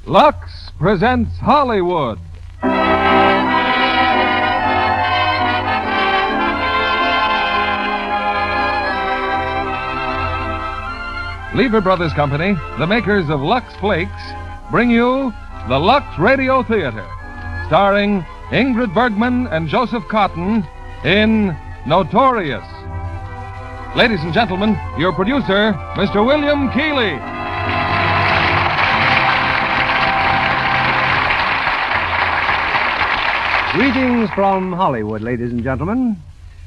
Lux presents Hollywood. Lever Brothers Company, the makers of Lux Flakes, bring you the Lux Radio Theater, starring Ingrid Bergman and Joseph Cotton in Notorious. Ladies and gentlemen, your producer, Mr. William Keeley. Greetings from Hollywood, ladies and gentlemen.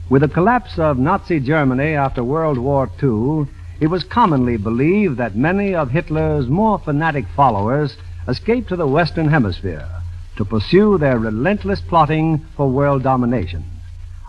With the collapse of Nazi Germany after World War II, it was commonly believed that many of Hitler's more fanatic followers escaped to the Western Hemisphere to pursue their relentless plotting for world domination.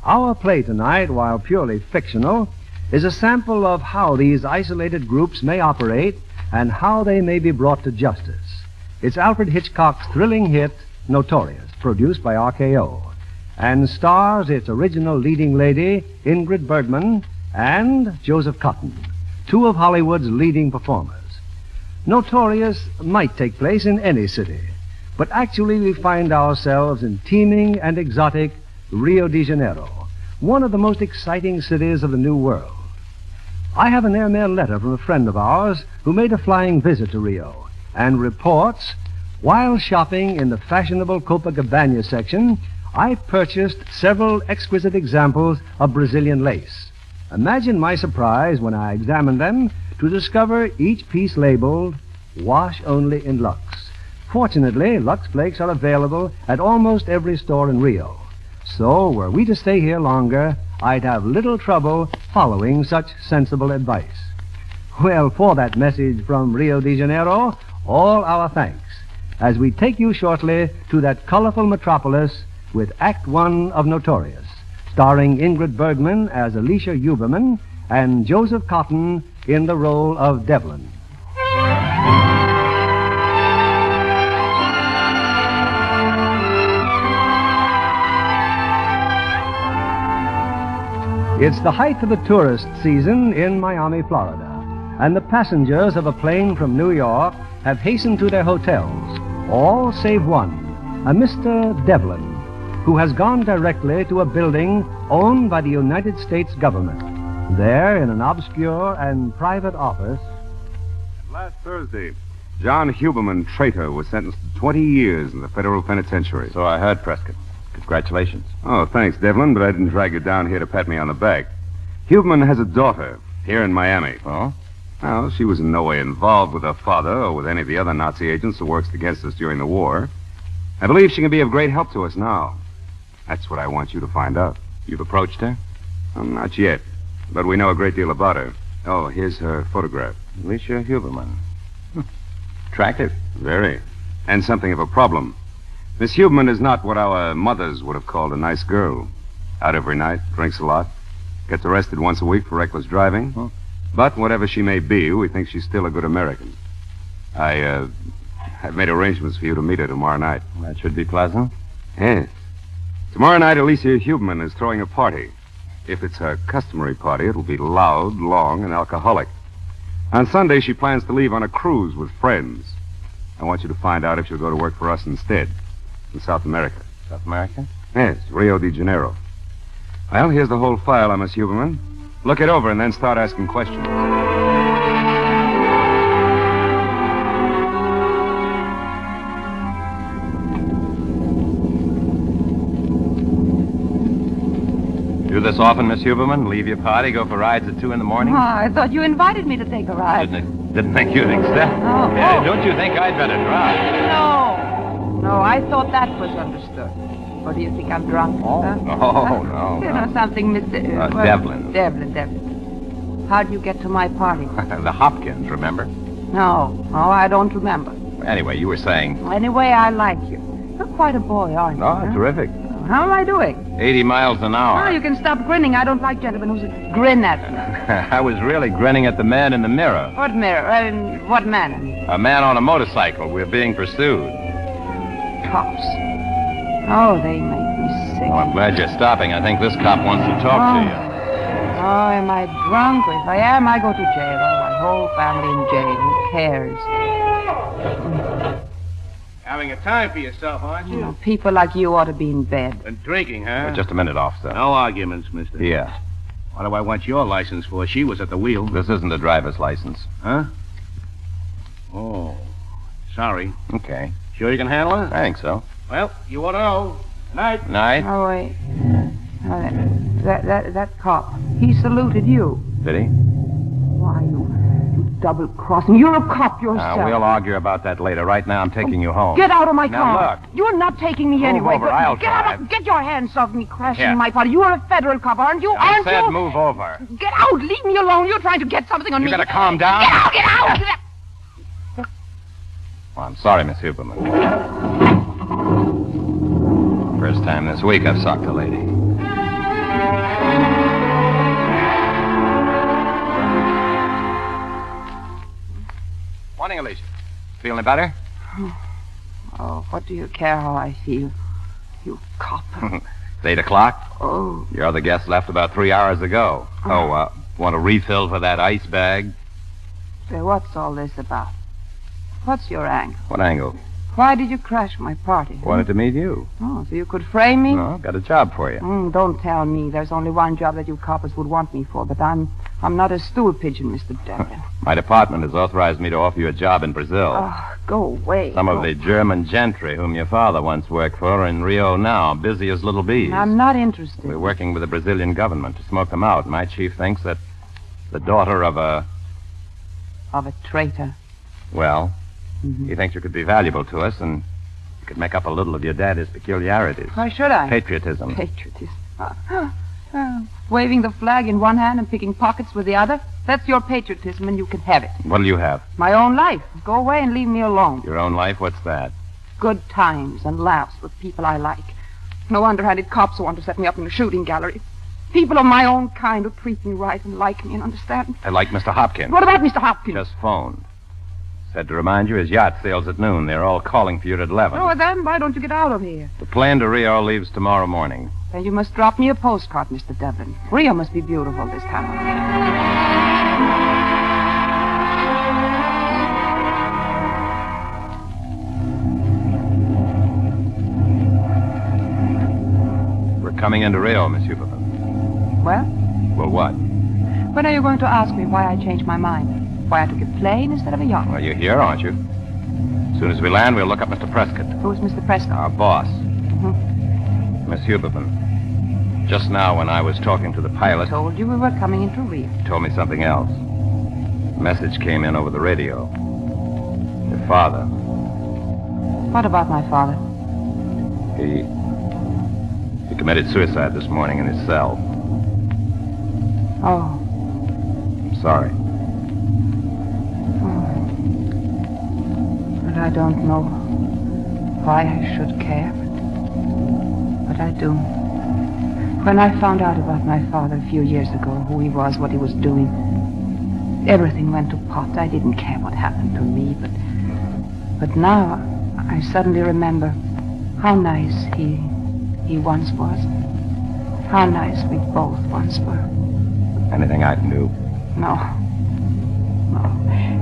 Our play tonight, while purely fictional, is a sample of how these isolated groups may operate and how they may be brought to justice. It's Alfred Hitchcock's thrilling hit, Notorious, produced by RKO, and stars its original leading lady, Ingrid Bergman, and Joseph Cotton, two of Hollywood's leading performers. Notorious might take place in any city, but actually we find ourselves in teeming and exotic Rio de Janeiro, one of the most exciting cities of the New World. I have an airmail letter from a friend of ours who made a flying visit to Rio and reports, while shopping in the fashionable Copacabana section, I purchased several exquisite examples of Brazilian lace. Imagine my surprise when I examined them to discover each piece labeled, "Wash only in Lux." Fortunately, Lux Flakes are available at almost every store in Rio. So, were we to stay here longer, I'd have little trouble following such sensible advice. Well, for that message from Rio de Janeiro, all our thanks, as we take you shortly to that colorful metropolis with Act One of Notorious, starring Ingrid Bergman as Alicia Huberman and Joseph Cotton in the role of Devlin. It's the height of the tourist season in Miami, Florida, and the passengers of a plane from New York have hastened to their hotels, all save one, a Mr. Devlin, who has gone directly to a building owned by the United States government. There, in an obscure and private office... Last Thursday, John Huberman, traitor, was sentenced to 20 years in the federal penitentiary. So I heard, Prescott. Congratulations. Oh, thanks, Devlin, but I didn't drag you down here to pat me on the back. Huberman has a daughter here in Miami. Oh? Well, she was in no way involved with her father or with any of the other Nazi agents who worked against us during the war. I believe she can be of great help to us now. That's what I want you to find out. You've approached her? Not yet, but we know a great deal about her. Oh, here's her photograph. Alicia Huberman. Attractive. Very. And something of a problem. Miss Huberman is not what our mothers would have called a nice girl. Out every night, drinks a lot, gets arrested once a week for reckless driving. Huh? But whatever she may be, we think she's still a good American. I've made arrangements for you to meet her tomorrow night. That should be pleasant. Yes. Tomorrow night, Alicia Huberman is throwing a party. If it's her customary party, it'll be loud, long, and alcoholic. On Sunday, she plans to leave on a cruise with friends. I want you to find out if she'll go to work for us instead. In South America. South America? Yes, Rio de Janeiro. Well, here's the whole file on Miss Huberman. Look it over and then start asking questions. Do this often, Miss Huberman? Leave your party, go for rides at 2 in the morning? Oh, I thought you invited me to take a ride. Didn't think you'd accept. Oh, Yeah, oh. Don't you think I'd better drive? No, I thought that was understood. Or do you think I'm drunk? Oh, huh? no. You know something, Mr. Devlin. Devlin. How'd you get to my party? The Hopkins, remember? No, I don't remember. Anyway, you were saying... Anyway, I like you. You're quite a boy, aren't you? Oh, huh? terrific. How am I doing? 80 miles an hour. Oh, you can stop grinning. I don't like gentlemen who grin at me. I was really grinning at the man in the mirror. What mirror? What man? A man on a motorcycle. We're being pursued. Cops. Oh, they make me sick. Well, I'm glad you're stopping. I think this cop wants to talk to you. Oh, am I drunk? If I am, I go to jail. Oh, my whole family in jail. Who cares? Having a time for yourself, aren't you? Oh, people like you ought to be in bed. And drinking, huh? Just a minute, officer. No arguments, mister. Here. What do I want your license for? She was at the wheel. This isn't a driver's license. Huh? Oh. Sorry. Okay. Sure you can handle it? I think so. Well, you ought to know. Night. Night. Oh, wait. Oh, that cop, he saluted you. Did he? Why, you double-crossing. You're a cop yourself. We'll argue about that later. Right now, I'm taking you home. Get out of my Now, car. look. You're not taking me Move anyway. over, I'll get out drive. of, get your hands off me, crashing Here. my party. You're a federal cop, aren't you? I aren't said you? move over. Get out. Leave me alone. You're trying to get something on me. You gotta calm down. Get out. Get out. Get out. Well, I'm sorry, Miss Huberman. First time this week I've socked a lady. Morning, Alicia. Feeling better? Oh, what do you care how I feel? You cop. It's 8 o'clock. Oh. Your other guest left about 3 hours ago. Want a refill for that ice bag? Say, what's all this about? What's your angle? What angle? Why did you crash my party? Wanted to meet you. Oh, so you could frame me? No, got a job for you. Don't tell me. There's only one job that you coppers would want me for, but I'm not a stool pigeon, Mr. Devlin. My department has authorized me to offer you a job in Brazil. Oh, go away. Some of the German gentry whom your father once worked for are in Rio now, busy as little bees. I'm not interested. We're working with the Brazilian government to smoke them out. My chief thinks that the daughter of a... Of a traitor. Well, he thinks you could be valuable to us, and you could make up a little of your daddy's peculiarities. Why should I? Patriotism. Patriotism. Waving the flag in one hand and picking pockets with the other. That's your patriotism, and you can have it. What'll you have? My own life. Go away and leave me alone. Your own life? What's that? Good times and laughs with people I like. No underhanded cops who want to set me up in a shooting gallery. People of my own kind who treat me right and like me and understand. I like Mr. Hopkins. What about Mr. Hopkins? Just phoned. Said to remind you his yacht sails at noon. They're all calling for you at 11. Oh, then why don't you get out of here? The plane to Rio leaves tomorrow morning. Then you must drop me a postcard, Mr. Devlin. Rio must be beautiful this time of year. We're coming into Rio, Miss Huberman. Well? Well, what? When are you going to ask me why I changed my mind? Why I took a plane instead of a yacht? Well, you're here, aren't you? As soon as we land, we'll look up Mr. Prescott. Who's Mr. Prescott? Our boss. Miss Huberman. Just now, when I was talking to the pilot... I told you we were coming into Rio. He told me something else. A message came in over the radio. Your father. What about my father? He committed suicide this morning in his cell. Oh. I'm sorry. But I don't know why I should care, but I do. When I found out about my father a few years ago, who he was, what he was doing, everything went to pot. I didn't care what happened to me, but now I suddenly remember how nice he once was. How nice we both once were. Anything I can do? No.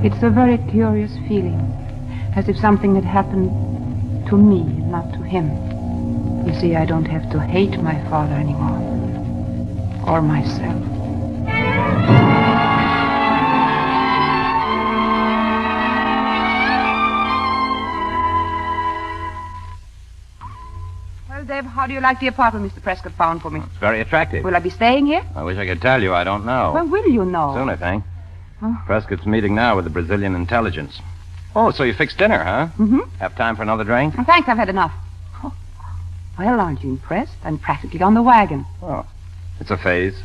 It's a very curious feeling. As if something had happened to me, not to him. You see, I don't have to hate my father anymore. Or myself. Well, Dave, how do you like the apartment Mr. Prescott found for me? It's very attractive. Will I be staying here? I wish I could tell you. I don't know. When will you know? Soon, I think. Huh? Prescott's meeting now with the Brazilian intelligence. Oh, so you fixed dinner, huh? Mm-hmm. Have time for another drink? Oh, thanks, I've had enough. Oh. Well, aren't you impressed? I'm practically on the wagon. Oh, it's a phase.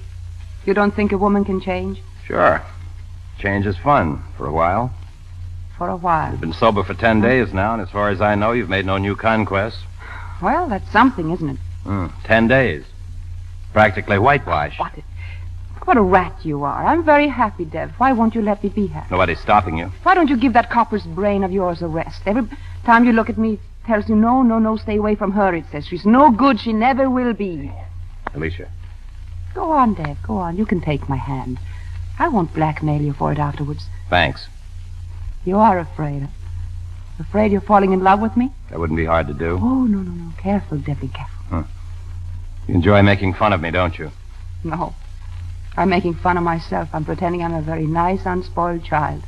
You don't think a woman can change? Sure. Change is fun for a while. For a while. You've been sober for 10 days now, and as far as I know, you've made no new conquests. Well, that's something, isn't it? 10 days. Practically whitewash. What a rat you are. I'm very happy, Dev. Why won't you let me be happy? Nobody's stopping you. Why don't you give that copper's brain of yours a rest? Every time you look at me, it tells you, no, stay away from her, it says. She's no good. She never will be. Alicia. Go on, Dev. Go on. You can take my hand. I won't blackmail you for it afterwards. Thanks. You are afraid. Afraid you're falling in love with me? That wouldn't be hard to do. Oh, no. Careful, Devlin, careful. You enjoy making fun of me, don't you? No. I'm making fun of myself. I'm pretending I'm a very nice, unspoiled child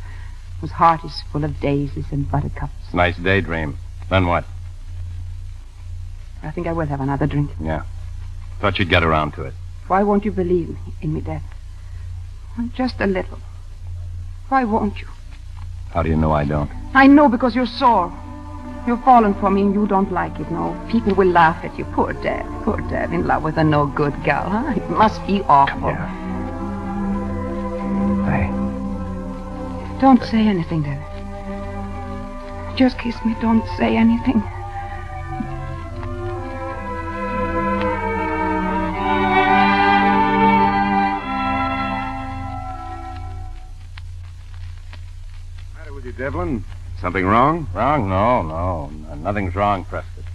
whose heart is full of daisies and buttercups. Nice daydream. Then what? I think I will have another drink. Yeah. Thought you'd get around to it. Why won't you believe in me, Dad? Just a little. Why won't you? How do you know I don't? I know because you're sore. You've fallen for me and you don't like it, no. People will laugh at you. Poor Dad, in love with a no-good gal, huh? It must be awful. Come here. Hey. Don't say anything, Dad. Just kiss me. Don't say anything. Devlin, something wrong? Wrong? No. Nothing's wrong, Prescott.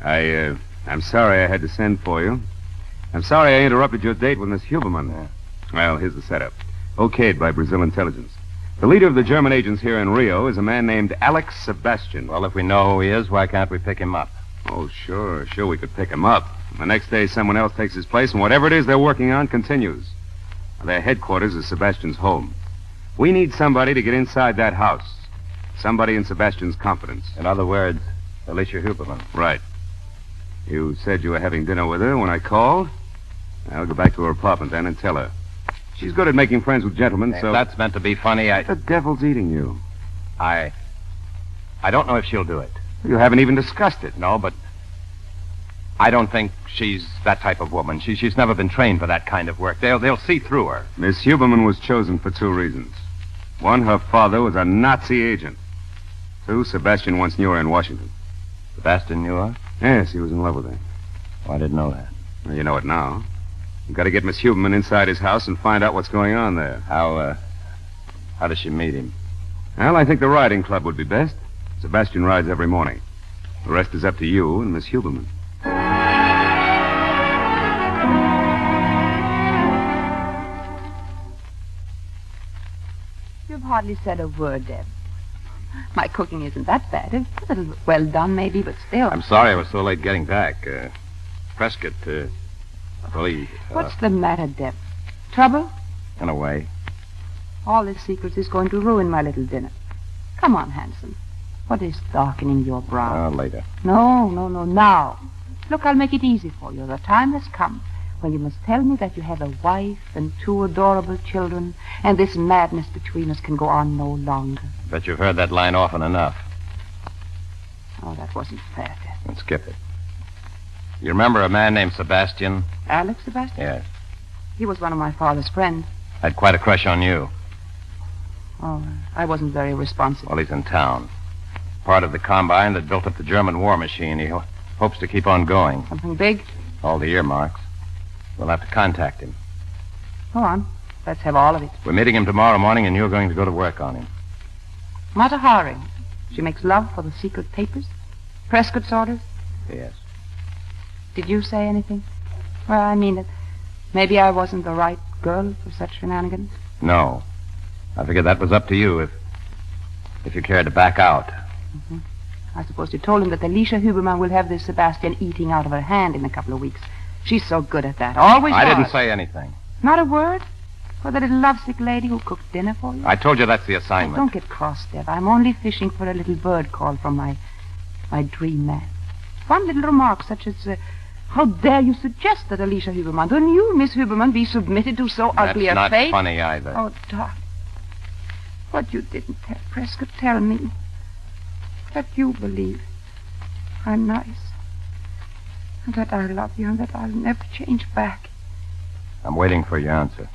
I'm sorry I had to send for you. I'm sorry I interrupted your date with Miss Huberman. Yeah. Well, here's the setup. Okayed by Brazil intelligence. The leader of the German agents here in Rio is a man named Alex Sebastian. Well, if we know who he is, why can't we pick him up? Oh, sure, we could pick him up. The next day, someone else takes his place, and whatever it is they're working on continues. Their headquarters is Sebastian's home. We need somebody to get inside that house. Somebody in Sebastian's confidence. In other words, Alicia Huberman. Right. You said you were having dinner with her when I called. I'll go back to her apartment then and tell her. She's good at making friends with gentlemen, so... If that's meant to be funny, What the devil's eating you? I don't know if she'll do it. You haven't even discussed it. No, but I don't think she's that type of woman. She's never been trained for that kind of work. They'll see through her. Miss Huberman was chosen for two reasons. One, her father was a Nazi agent. Two, Sebastian once knew her in Washington. Sebastian knew her? Yes, he was in love with her. Oh, I didn't know that. Well, you know it now. You've got to get Miss Huberman inside his house and find out what's going on there. How does she meet him? Well, I think the riding club would be best. Sebastian rides every morning. The rest is up to you and Miss Huberman. You've hardly said a word, Deb. My cooking isn't that bad. It's a little well done, maybe, but still. I'm sorry I was so late getting back. Prescott, well, What's the matter, Deb? Trouble? in a way. All this secret is going to ruin my little dinner. Come on, handsome. What is darkening your brow? Later. No, now. Look, I'll make it easy for you. The time has come when you must tell me that you have a wife and two adorable children, and this madness between us can go on no longer. Bet you've heard that line often enough. Oh, that wasn't fair, Deb. Then skip it. You remember a man named Sebastian? Alex Sebastian? Yes. He was one of my father's friends. Had quite a crush on you. Oh, I wasn't very responsive. Well, he's in town. Part of the combine that built up the German war machine. He hopes to keep on going. Something big? All the earmarks. We'll have to contact him. Go on. Let's have all of it. We're meeting him tomorrow morning, and you're going to go to work on him. Mata Hari. She makes love for the secret papers? Prescott's orders? Yes. Did you say anything? Well, I mean that maybe I wasn't the right girl for such shenanigans. No. I figured that was up to you if you cared to back out. Mm-hmm. I suppose you told him that Alicia Huberman will have this Sebastian eating out of her hand in a couple of weeks. She's so good at that. Always I was. didn't say anything. Not a word? For the little lovesick lady who cooked dinner for you? I told you that's the Oh, assignment. don't get cross, Deb. I'm only fishing for a little bird call from my dream man. One little remark such as, how dare you suggest that Alicia Huberman, and you, Miss Huberman, be submitted to so ugly a That's not fate? funny either. Oh, darling. What you didn't tell Prescott, tell me. That you believe I'm nice. And that I love you and that I'll never change back. I'm waiting for your answer.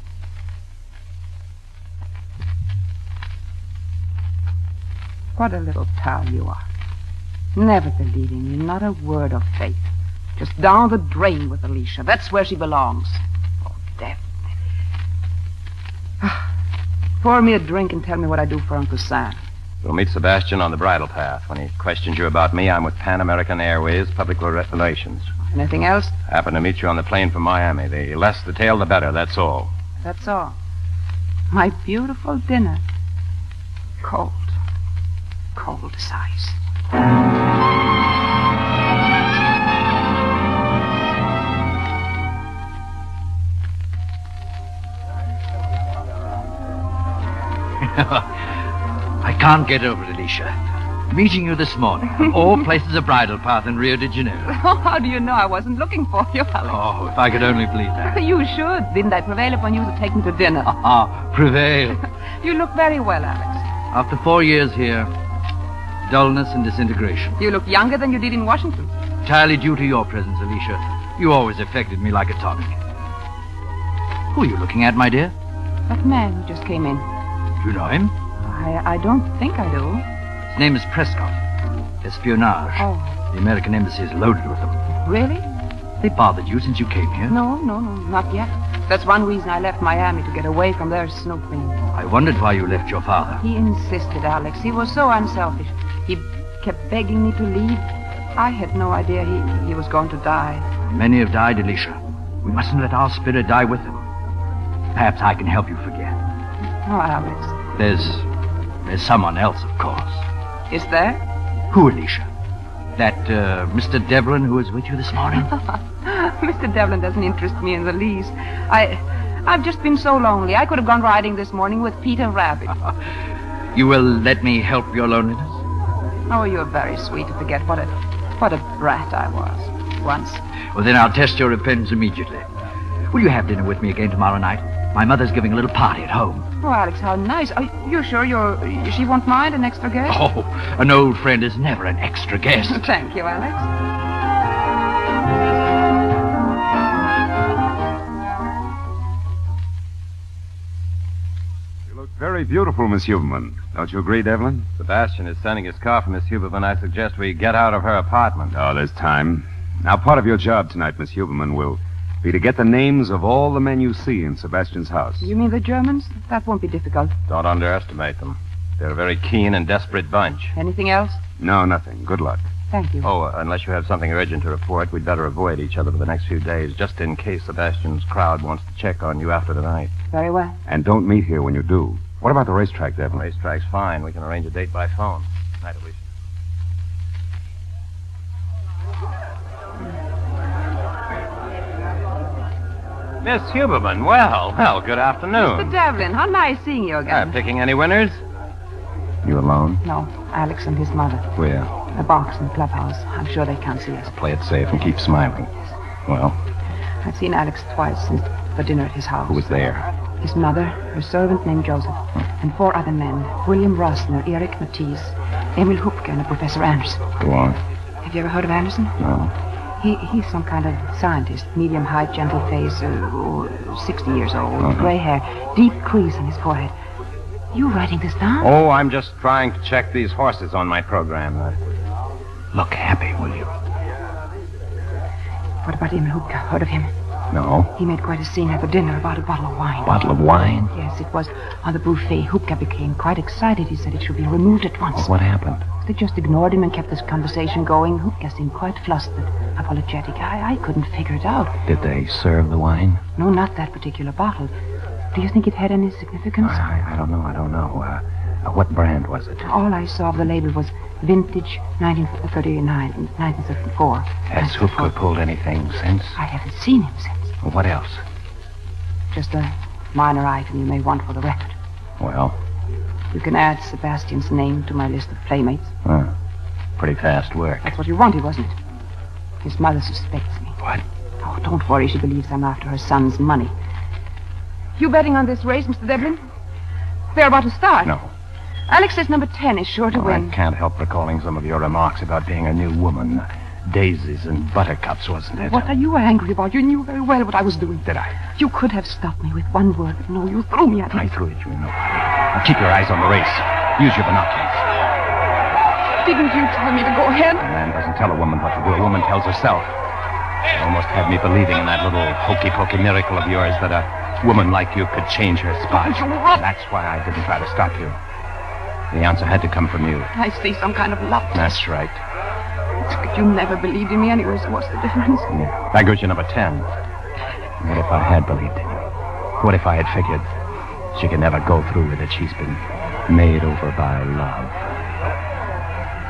What a little pal you are. Never believing me, not a word of faith. Just down the drain with Alicia. That's where she belongs. Oh, Deb. Pour me a drink and tell me what I do for Uncle Sam. We'll meet Sebastian on the bridle path. When he questions you about me, I'm with Pan American Airways Public Relations. Anything else? Happen to meet you on the plane from Miami. The less the tale, the better, that's all. That's all. My beautiful dinner. Cold. cold as ice. I can't get over it, Alicia. Meeting you this morning, of all places a bridal path in Rio de Janeiro. Oh, how do you know I wasn't looking for you, Alex? Oh, if I could only believe that. You should. Didn't I prevail upon you to take me to dinner? Prevail. You look very well, Alex. After 4 years here, dullness and disintegration. You look younger than you did in Washington. Entirely due to your presence, Alicia. You always affected me like a tonic. Who are you looking at, my dear? That man who just came in. Do you know him? I don't think I do. His name is Prescott. Espionage. Oh, The American embassy is loaded with them. really? They bothered you since you came here? No, not yet. That's one reason I left Miami, to get away from their snooping. I wondered why you left your father. He insisted, Alex. He was so unselfish. He kept begging me to leave. I had no idea he was going to die. Many have died, Alicia. We mustn't let our spirit die with them. Perhaps I can help you forget. Oh, Alex. There's someone else, of course. Is there? Who, Alicia? That, Mr. Devlin who was with you this morning? Mr. Devlin doesn't interest me in the least. I've just been so lonely. I could have gone riding this morning with Peter Rabbit. You will let me help your loneliness? Oh, you're very sweet to forget what a brat I was once. Well, then I'll test your repentance immediately. Will you have dinner with me again tomorrow night? My mother's giving a little party at home. Oh, Alex, how nice. Are you sure she won't mind an extra guest? Oh, an old friend is never an extra guest. Thank you, Alex. You look very beautiful, Miss Huberman. Don't you agree, Devlin? Sebastian is sending his car for Miss Huberman. I suggest we get out of her apartment. Oh, there's time. Now, part of your job tonight, Miss Huberman, will be to get the names of all the men you see in Sebastian's house. You mean the Germans? That won't be difficult. Don't underestimate them. They're a very keen and desperate bunch. Anything else? No, nothing. Good luck. Thank you. Oh, unless you have something urgent to report, we'd better avoid each other for the next few days, just in case Sebastian's crowd wants to check on you after tonight. Very well. And don't meet here when you do. What about the racetrack, Devlin? Racetrack's fine. We can arrange a date by phone. Night, Alicia. Miss Huberman, well, good afternoon. Mr. Devlin, how nice seeing you again. Picking any winners? You alone? No, Alex and his mother. Where? A box in the clubhouse. I'm sure they can't see us. Play it safe and keep smiling. Well, I've seen Alex twice since for dinner at his house. who was there? His mother, her servant named Joseph, and 4 other men. William Rossner, Eric Matisse, Emil Hupke, and a Professor Anderson. Go on. Have you ever heard of Anderson? No. He's some kind of scientist. Medium height, gentle face, 60 years old, gray hair, deep crease on his forehead. You writing this down? Oh, I'm just trying to check these horses on my program. Look happy, will you? What about Emil Hupke? Heard of him? No. He made quite a scene at the dinner about a bottle of wine. Bottle of wine? Yes, it was on the buffet. Hupke became quite excited. He said it should be removed at once. What happened? They just ignored him and kept this conversation going. Hupke seemed quite flustered, apologetic. I couldn't figure it out. Did they serve the wine? No, not that particular bottle. Do you think it had any significance? I don't know. What brand was it? All I saw of the label was vintage 1939 and 1934. Has Hupke pulled anything since? I haven't seen him since. What else? Just a minor item you may want for the record. Well, You can add Sebastian's name to my list of playmates. pretty fast work. That's what you wanted, wasn't it? His mother suspects me. What? Oh, don't worry. She believes I'm after her son's money. You betting on this race, Mr. Devlin? They're about to start. No. Alex says number 10 is sure to win. I can't help recalling some of your remarks about being a new woman. Daisies and buttercups, wasn't it? What are you angry about? You knew very well what I was doing. Did I? You could have stopped me with one word. No, you threw me at him. I threw at you, nobody. Now keep your eyes on the race. Use your binoculars. Didn't you tell me to go ahead? A man doesn't tell a woman what to do. A woman tells herself. You almost had me believing in that little hokey-pokey miracle of yours that a woman like you could change her spot. That's why I didn't try to stop you. The answer had to come from you. I see some kind of luck. That's right. But you never believed in me anyway, so what's the difference? That goes you number 10. What if I had believed in you? What if I had figured she could never go through with it? She's been made over by love.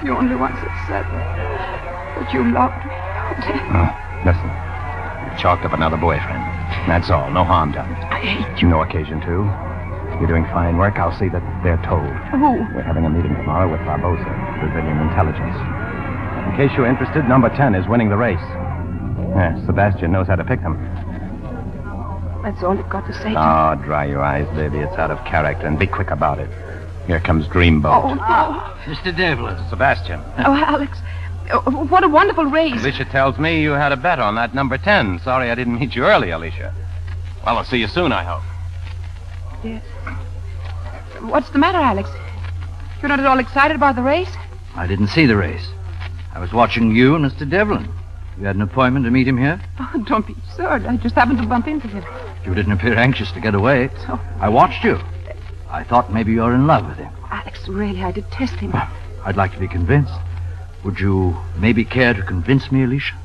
You only once have said that you loved me. Listen. You've chalked up another boyfriend. That's all. No harm done. I hate you. No occasion to. You're doing fine work. I'll see that they're told. Who? We're having a meeting tomorrow with Barbosa, Brazilian intelligence. In case you're interested, number 10 is winning the race. Sebastian knows how to pick them. That's all you've got to say to me. Oh, dry your eyes, baby. It's out of character, and be quick about it. Here comes Dreamboat. Oh, no. Mr. Devlin. Sebastian. Oh, Alex. Oh, what a wonderful race. Alicia tells me you had a bet on that number 10. Sorry I didn't meet you early, Alicia. Well, I'll see you soon, I hope. Yes. What's the matter, Alex? You're not at all excited about the race? I didn't see the race. I was watching you and Mr. Devlin. You had an appointment to meet him here? Oh, don't be absurd. I just happened to bump into him. You didn't appear anxious to get away. So? I watched you. I thought maybe you're in love with him. Alex, really, I detest him. I'd like to be convinced. Would you maybe care to convince me, Alicia?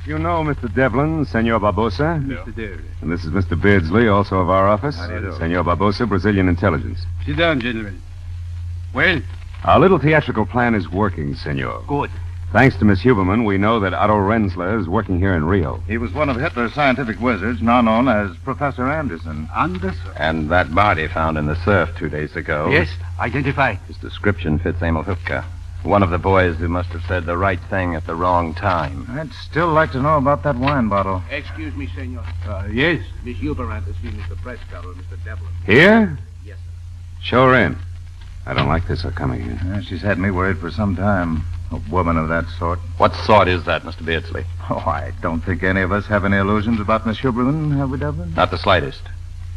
You know Mr. Devlin, Senor Barbosa. Mr. Devlin. And this is Mr. Beardsley, also of our office. How do you do? Senor Barbosa, Brazilian intelligence. Sit down, gentlemen. Well? Our little theatrical plan is working, Senor. Good. Thanks to Miss Huberman, we know that Otto Renzler is working here in Rio. He was one of Hitler's scientific wizards, now known as Professor Anderson. Anderson. And that body found in the surf 2 days ago. Yes, identify. His description fits Emil Hupka. One of the boys who must have said the right thing at the wrong time. I'd still like to know about that wine bottle. Excuse me, senor. Yes? Miss Huberman has seen Mr. Prescott or Mr. Devlin. Here? Yes, sir. Show her in. I don't like this, her coming here. Yeah, she's had me worried for some time. A woman of that sort. What sort is that, Mr. Beardsley? Oh, I don't think any of us have any illusions about Miss Huberman, have we, Devlin? Not the slightest.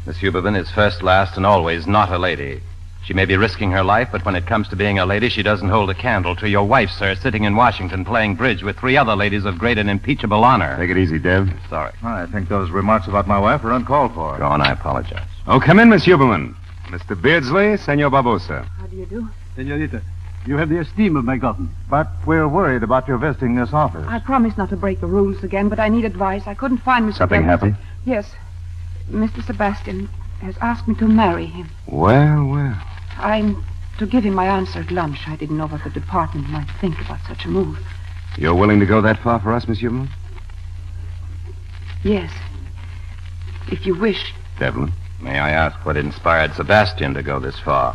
Miss Huberman is first, last, and always not a lady. She may be risking her life, but when it comes to being a lady, she doesn't hold a candle to your wife, sir, sitting in Washington playing bridge with 3 other ladies of great and impeachable honor. Take it easy, Dev. Sorry. I think those remarks about my wife are uncalled for. Go on, I apologize. Oh, come in, Miss Huberman. Mr. Beardsley, Senor Barbosa. How do you do? Senorita, you have the esteem of my government. But we're worried about your visiting this office. I promised not to break the rules again, but I need advice. I couldn't find Mr. Something Devlin. happened? Yes. Mr. Sebastian has asked me to marry him. Well. I'm to give him my answer at lunch. I didn't know what the department might think about such a move. You're willing to go that far for us, Miss Huberman? Yes. If you wish. Devlin. May I ask what inspired Sebastian to go this far?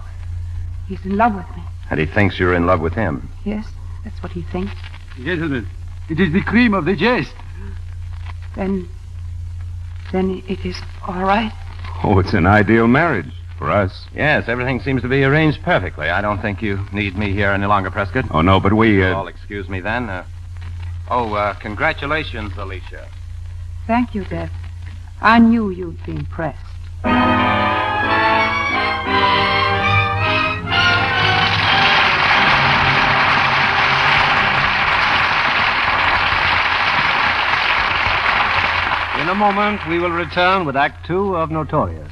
He's in love with me. And he thinks you're in love with him. Yes, that's what he thinks. Gentlemen, it is the cream of the jest. Then it is all right. Oh, it's an ideal marriage for us. Yes, everything seems to be arranged perfectly. I don't think you need me here any longer, Prescott. Oh, no, but we... All excuse me then. Congratulations, Alicia. Thank you, Dev. I knew you'd be impressed. In a moment, we will return with Act 2 of Notorious.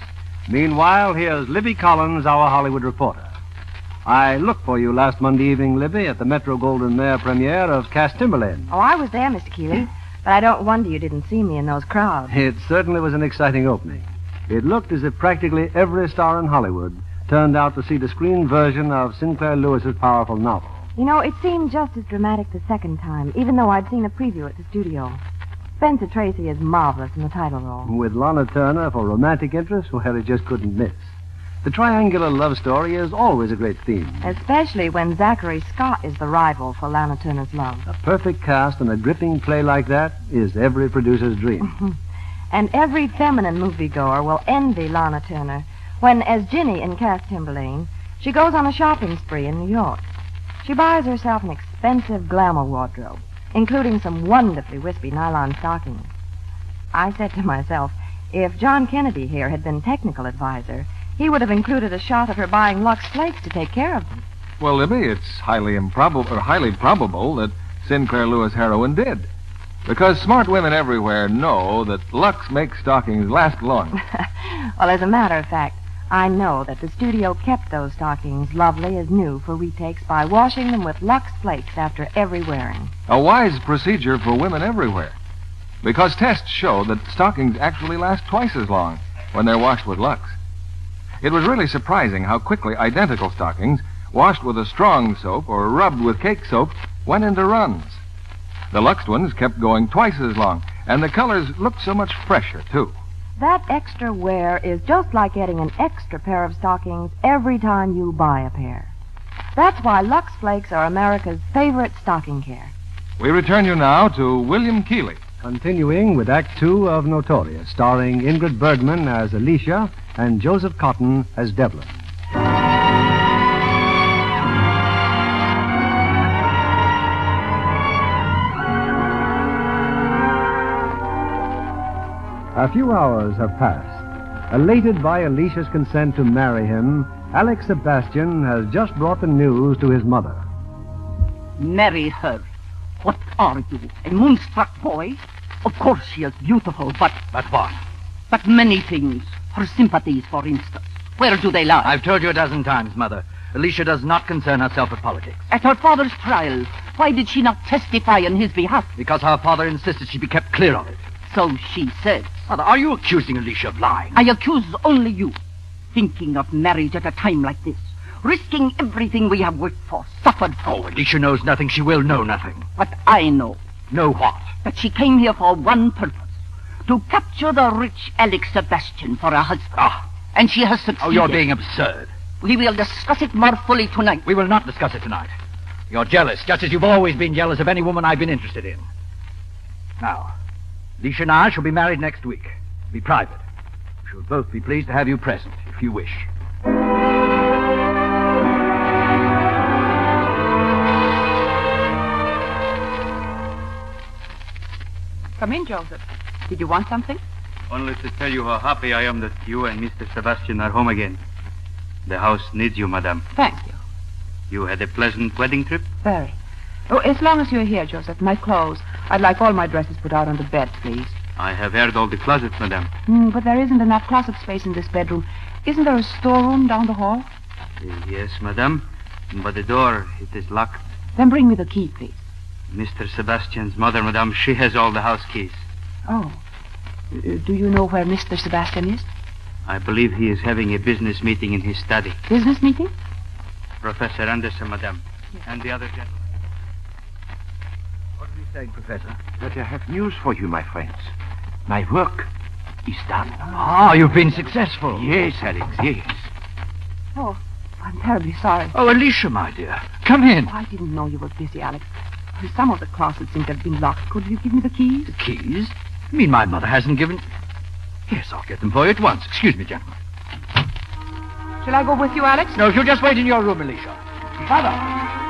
Meanwhile, here's Libby Collins, our Hollywood reporter. I looked for you last Monday evening, Libby, at the Metro Golden Mare premiere of Cass Timberlane. Oh, I was there, Mr. Keeley. But I don't wonder you didn't see me in those crowds. It certainly was an exciting opening. It looked as if practically every star in Hollywood turned out to see the screen version of Sinclair Lewis's powerful novel. You know, it seemed just as dramatic the second time, even though I'd seen a preview at the studio. Spencer Tracy is marvelous in the title role. With Lana Turner for romantic interest, well, it just couldn't miss. The triangular love story is always a great theme. Especially when Zachary Scott is the rival for Lana Turner's love. A perfect cast in a gripping play like that is every producer's dream. And every feminine moviegoer will envy Lana Turner when, as Ginny in Cass Timberlane, she goes on a shopping spree in New York. She buys herself an expensive glamour wardrobe, including some wonderfully wispy nylon stockings. I said to myself, if John Kennedy here had been technical advisor, he would have included a shot of her buying Lux Flakes to take care of them. Well, Libby, it's highly probable that Sinclair Lewis heroine did. Because smart women everywhere know that Lux makes stockings last long. Well, as a matter of fact, I know that the studio kept those stockings lovely as new for retakes by washing them with Lux Flakes after every wearing. A wise procedure for women everywhere. Because tests show that stockings actually last twice as long. when they're washed with Lux. It was really surprising how quickly identical stockings, washed with a strong soap or rubbed with cake soap, went into runs. The Lux ones kept going twice as long, and the colors looked so much fresher, too. That extra wear is just like getting an extra pair of stockings every time you buy a pair. That's why Lux Flakes are America's favorite stocking care. We return you now to William Keighley. Continuing with Act Two of Notorious, starring Ingrid Bergman as Alicia and Joseph Cotton as Devlin. A few hours have passed. Elated by Alicia's consent to marry him, Alex Sebastian has just brought the news to his mother. Marry her. What are you, a moonstruck boy? Of course she is beautiful, but... But what? But many things. Her sympathies, for instance. Where do they lie? I've told you a dozen times, Mother. Alicia does not concern herself with politics. At her father's trial, why did she not testify on his behalf? Because her father insisted she be kept clear of it. So she says. Mother, are you accusing Alicia of lying? I accuse only you. Thinking of marriage at a time like this. Risking everything we have worked for, suffered for. Oh, Alicia knows nothing. She will know nothing. But I know. Know what? That she came here for one purpose. To capture the rich Alex Sebastian for a husband. Ah. And she has succeeded. Oh, you're being absurd. We will discuss it more fully tonight. We will not discuss it tonight. You're jealous, just as you've always been jealous of any woman I've been interested in. Now, Alicia and I shall be married next week. Be private. We shall both be pleased to have you present, if you wish. Come in, Joseph. Did you want something? Only to tell you how happy I am that you and Mr. Sebastian are home again. The house needs you, madame. Thank you. You had a pleasant wedding trip? Very. Oh, as long as you're here, Joseph, my clothes. I'd like all my dresses put out on the bed, please. I have aired all the closets, madame. But there isn't enough closet space in this bedroom. Isn't there a storeroom down the hall? Yes, madame. But the door, it is locked. Then bring me the key, please. Mr. Sebastian's mother, madame, she has all the house keys. Oh. Do you know where Mr. Sebastian is? I believe he is having a business meeting in his study. Business meeting? Professor Anderson, madame, and the other gentleman. What are you saying, Professor? But I have news for you, my friends. My work is done. Ah, you've been successful. Yes, Alex, yes. Oh, I'm terribly sorry. Oh, Alicia, my dear. Come in. I didn't know you were busy, Alex. Some of the closets seem to have been locked. Could you give me the keys? The keys? You mean my mother hasn't given... Yes, I'll get them for you at once. Excuse me, gentlemen. Shall I go with you, Alex? No, you'll just wait in your room, Alicia. Mother!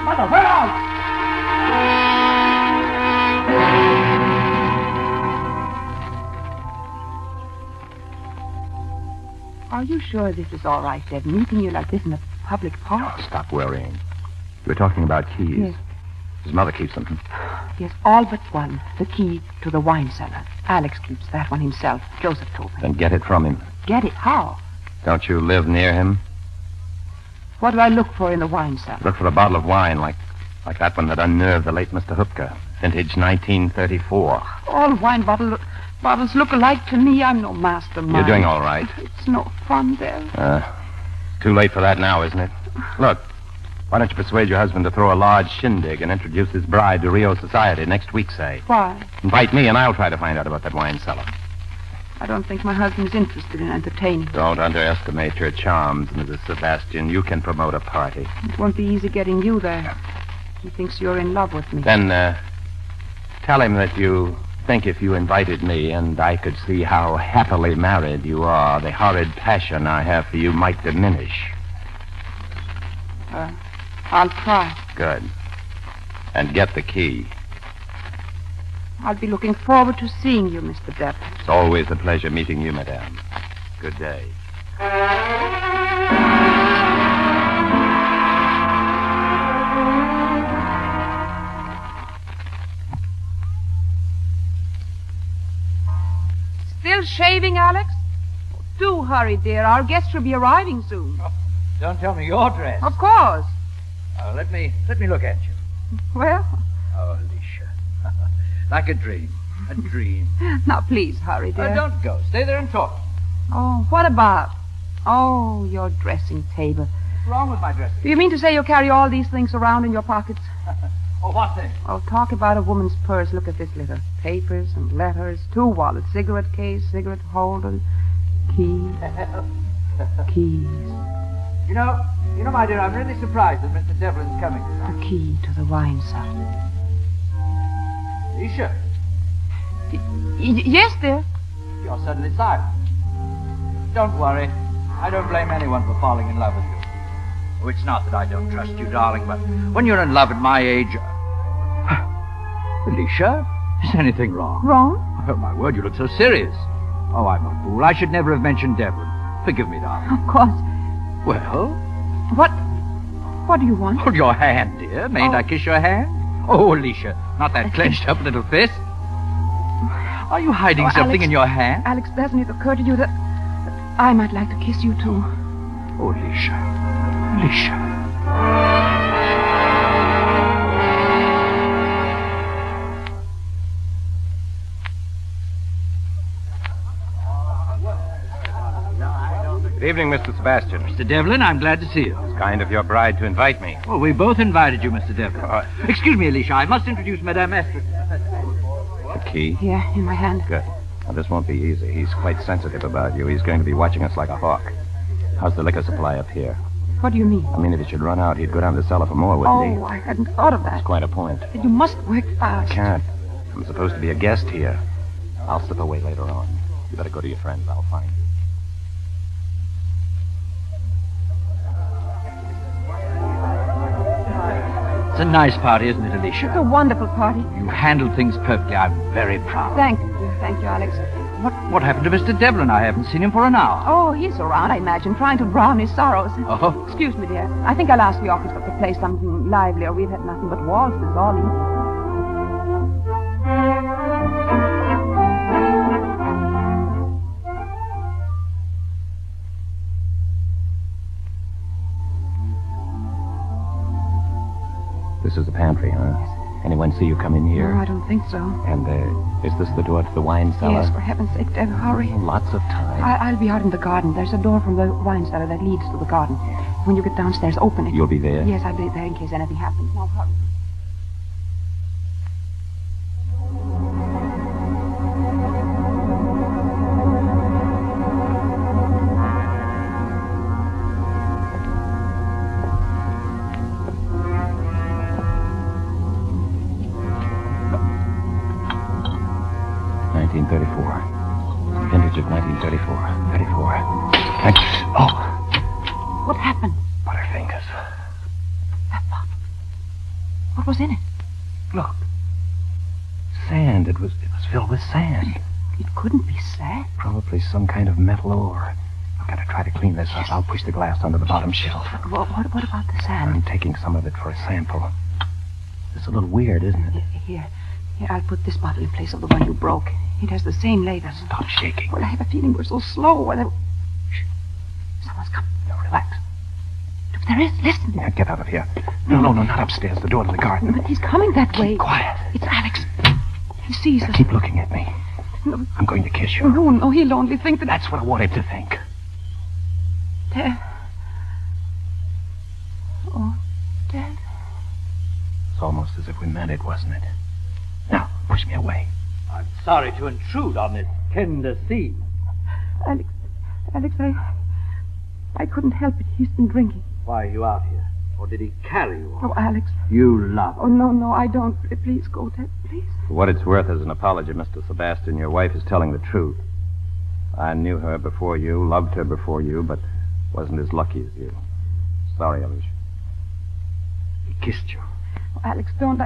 Mother, where are you? Are you sure this is all right, Deb? Meeting you like this in a public park? Oh, stop worrying. We're talking about keys. Yes. His mother keeps them. Yes, all but one. The key to the wine cellar. Alex keeps that one himself. Joseph told me. Then get it from him. Get it? How? Don't you live near him? What do I look for in the wine cellar? Look for a bottle of wine like that one that unnerved the late Mr. Hupka. Vintage 1934. All wine bottles look alike to me. I'm no mastermind. You're doing all right. It's no fun, Deb. Too late for that now, isn't it? Look, why don't you persuade your husband to throw a large shindig and introduce his bride to Rio society next week, say? Why? Invite me and I'll try to find out about that wine cellar. I don't think my husband's interested in entertaining. Don't underestimate your charms, Mrs. Sebastian. You can promote a party. It won't be easy getting you there. He thinks you're in love with me. Then, tell him that you think if you invited me and I could see how happily married you are, the horrid passion I have for you might diminish. I'll try. Good. And get the key. I'll be looking forward to seeing you, Mr. Devlin. It's always a pleasure meeting you, madame. Good day. Still shaving, Alex? Do hurry, dear. Our guests will be arriving soon. Oh, don't tell me your dress. Of course. Let me look at you. Well? Oh, Alicia. Like a dream. A dream. Now, please hurry, dear. Don't go. Stay there and talk. Oh, what about? Oh, your dressing table. What's wrong with my dressing? Do you mean to say you carry all these things around in your pockets? Oh, what thing? Oh, talk about a woman's purse. Look at this litter. Papers and letters, 2 wallets, cigarette case, cigarette holder, keys. Keys. You know, my dear, I'm really surprised that Mr. Devlin's coming. The key to the wine cellar. Alicia, Yes, dear. you're suddenly silent. Don't worry. I don't blame anyone for falling in love with you. Oh, it's not that I don't trust you, darling, but when you're in love at my age... Alicia, is anything wrong? Wrong? Oh, my word, you look so serious. Oh, I'm a fool. I should never have mentioned Devlin. Forgive me, darling. Of course. Well? What do you want? Hold your hand, dear. Mayn't I kiss your hand? Oh, Alicia, not that clenched up little fist. Are you hiding something Alex, in your hand? Alex, doesn't it occur to you that I might like to kiss you, too? Oh, Alicia. Alicia. Good evening, Mr. Sebastian. Mr. Devlin, I'm glad to see you. It's kind of your bride to invite me. Well, we both invited you, Mr. Devlin. Excuse me, Alicia. I must introduce Madame Esther. The key? Here, in my hand. Good. Now, this won't be easy. He's quite sensitive about you. He's going to be watching us like a hawk. How's the liquor supply up here? What do you mean? I mean, if it should run out, he'd go down to the cellar for more, wouldn't he? Oh, I hadn't thought of that. That's quite a point. You must work fast. I can't. I'm supposed to be a guest here. I'll slip away later on. You better go to your friends. I'll find you. It's a nice party, isn't it, Alicia? It's a wonderful party. You handled things perfectly. I'm very proud. Thank you. Thank you, Alex. What happened to Mr. Devlin? I haven't seen him for an hour. Oh, he's around, I imagine, trying to drown his sorrows. Oh? Excuse me, dear. I think I'll ask the orchestra to play something livelier. We've had nothing but waltzes all evening. This is the pantry, huh? Yes. Anyone see you come in here? No, I don't think so. And, is this the door to the wine cellar? Yes, for heaven's sake, Deb, hurry. Lots of time. I'll be out in the garden. There's a door from the wine cellar that leads to the garden. When you get downstairs, open it. You'll be there? Yes, I'll be there in case anything happens. Now, hurry. Vintage of 1934. 34. Thanks. Oh. What happened? Butterfingers. That bottle. What was in it? Look. Sand. It was filled with sand. It couldn't be sand. Probably some kind of metal ore. I've got to try to clean this up. I'll push the glass under the bottom shelf. What about the sand? I'm taking some of it for a sample. It's a little weird, isn't it? Here, I'll put this bottle in place of the one you broke. It has the same label. Stop shaking. Well, I have a feeling we're so slow. Shh. Someone's coming. No, relax. If there is, listen. Yeah, get out of here. No, not upstairs. The door to the garden. But he's coming that way. Keep quiet. It's Alex. He sees Now, us. keep looking at me. No. I'm going to kiss you. No, he'll only think that... That's what I want him to think. Dad. Oh, Dad. It's almost as if we meant it, wasn't it? Now, push me away. I'm sorry to intrude on this tender theme. Alex, I couldn't help it. He's been drinking. Why are you out here? Or did he carry you off? Oh, Alex. You love Oh, no, I don't. Please go, Dad, please. For what it's worth as an apology, Mr. Sebastian, your wife is telling the truth. I knew her before you, loved her before you, but wasn't as lucky as you. Sorry, Alicia. He kissed you. Oh, Alex, don't.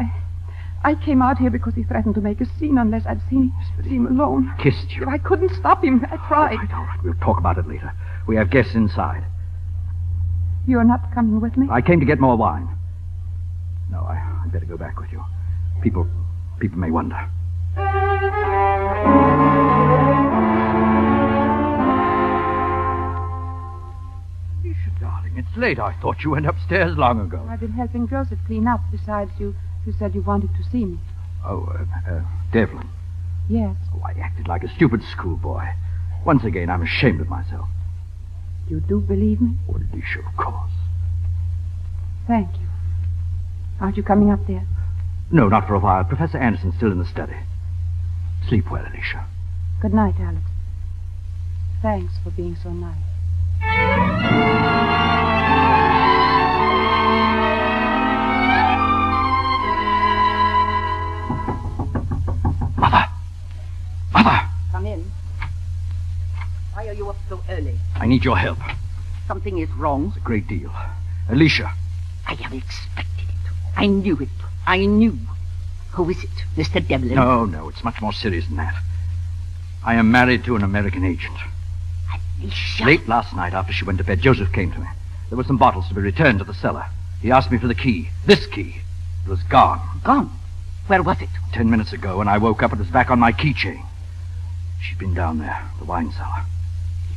I came out here because he threatened to make a scene unless I'd seen him alone. Kissed you? I couldn't stop him. I tried. All right. We'll talk about it later. We have guests inside. You're not coming with me? I came to get more wine. No, I'd better go back with you. People may wonder. Alicia, darling, it's late. I thought you went upstairs long ago. I've been helping Joseph clean up. Besides, you said you wanted to see me. Oh, Devlin. Yes. Oh, I acted like a stupid schoolboy. Once again, I'm ashamed of myself. You do believe me? Oh, Alicia, of course. Thank you. Aren't you coming up there? No, not for a while. Professor Anderson's still in the study. Sleep well, Alicia. Good night, Alex. Thanks for being so nice. Mother! Come in. Why are you up so early? I need your help. Something is wrong. It's a great deal. Alicia. I have expected it. I knew it. I knew. Who is it? Mr. Devlin? No, it's much more serious than that. I am married to an American agent. Alicia. Late last night, after she went to bed, Joseph came to me. There were some bottles to be returned to the cellar. He asked me for the key. This key. It was gone. Gone? Where was it? 10 minutes ago, when I woke up, it was back on my keychain. She'd been down there, the wine cellar.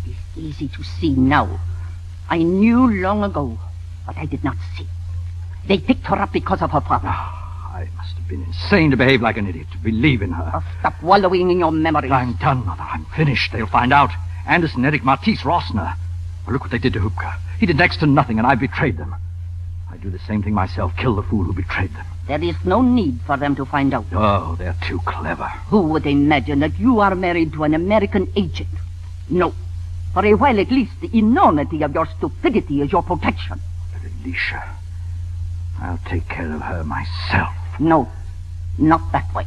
It is easy to see now. I knew long ago, but I did not see. They picked her up because of her father. I must have been insane to behave like an idiot, to believe in her. Oh, stop wallowing in your memories. I'm done, Mother. I'm finished. They'll find out. Anderson, Eric, Matisse, Rossner. Well, look what they did to Hupka. He did next to nothing, and I betrayed them. I'd do the same thing myself, kill the fool who betrayed them. There is no need for them to find out. Oh, they're too clever. Who would imagine that you are married to an American agent? No. For a while at least, the enormity of your stupidity is your protection. But Alicia, I'll take care of her myself. No, not that way.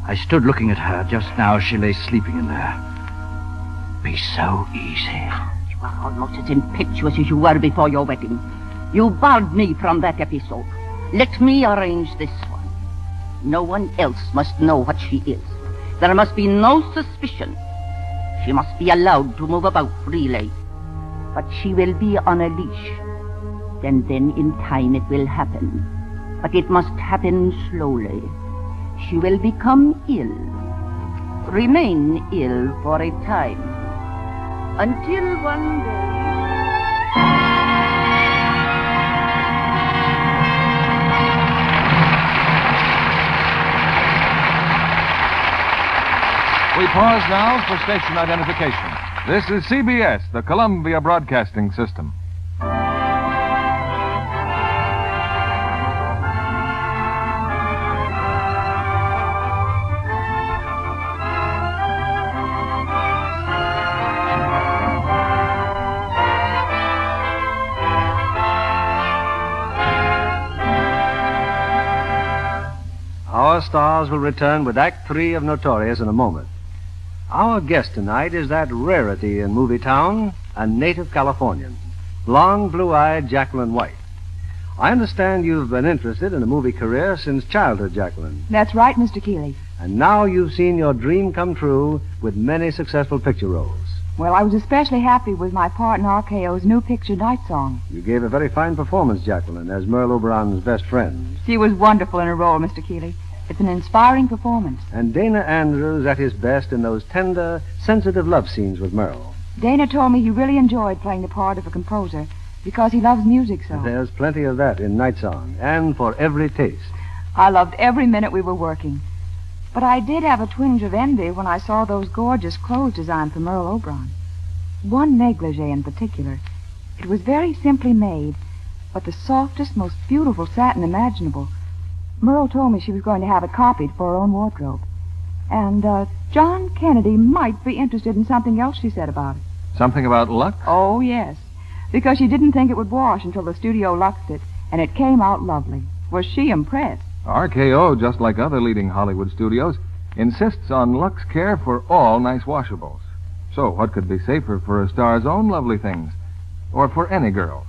I stood looking at her just now as she lay sleeping in there. Be so easy. You are almost as impetuous as you were before your wedding. You barred me from that episode. Let me arrange this one. No one else must know what she is. There must be no suspicion. She must be allowed to move about freely. But she will be on a leash. And then in time it will happen. But it must happen slowly. She will become ill. Remain ill for a time. Until one day... We pause now for station identification. This is CBS, the Columbia Broadcasting System. Our stars will return with Act 3 of Notorious in a moment. Our guest tonight is that rarity in movie town, a native Californian, long blue-eyed Jacqueline White. I understand you've been interested in a movie career since childhood, Jacqueline. That's right, Mr. Keeley. And now you've seen your dream come true with many successful picture roles. Well, I was especially happy with my part in RKO's new picture, Night Song. You gave a very fine performance, Jacqueline, as Merle Oberon's best friend. She was wonderful in her role, Mr. Keeley. It's an inspiring performance. And Dana Andrews at his best in those tender, sensitive love scenes with Merle. Dana told me he really enjoyed playing the part of a composer because he loves music so. There's plenty of that in Night Song, and for every taste. I loved every minute we were working. But I did have a twinge of envy when I saw those gorgeous clothes designed for Merle Oberon. One negligee in particular. It was very simply made, but the softest, most beautiful satin imaginable. Merle told me she was going to have it copied for her own wardrobe. And John Kennedy might be interested in something else she said about it. Something about Lux? Oh, yes. Because she didn't think it would wash until the studio luxed it, and it came out lovely. Was she impressed? RKO, just like other leading Hollywood studios, insists on Lux care for all nice washables. So what could be safer for a star's own lovely things? Or for any girl's?